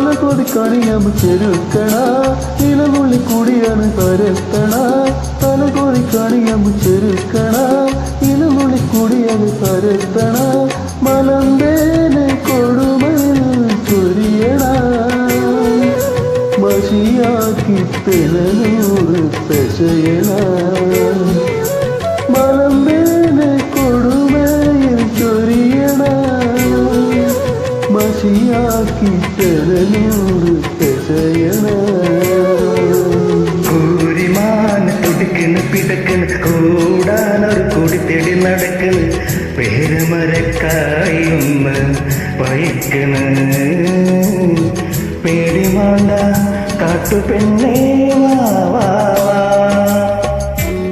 തലകൊതിക്കണിയം ചെരുക്കണ ഇലനുള്ളി കൂടിയാണ് പരത്തണ തലകൊതിക്കണിയം ചെരുക്കണ ഇലനുള്ളി കൂടിയാണ് പരത്തണ മലന്തേനെ കൊടുമയിൽ ചൊരിയണ മഷിയാക്കി തെലനൂറ് പെശയണ മലന്തേനെ കൊടുമയിൽ ചൊരിയണ മഷിയാക്കി തെലനൂറ് പെശയണ കൂരിമാന് തുടിക്കണ് പിടക്കണ് കൂടാനൊരു കൂടി തേടി നടക്കണ് പേരമരക്കായൊന്ന് വഹിക്കണ് പേടി മാണ്ട കാട്ടുപെണ്ണേ വാ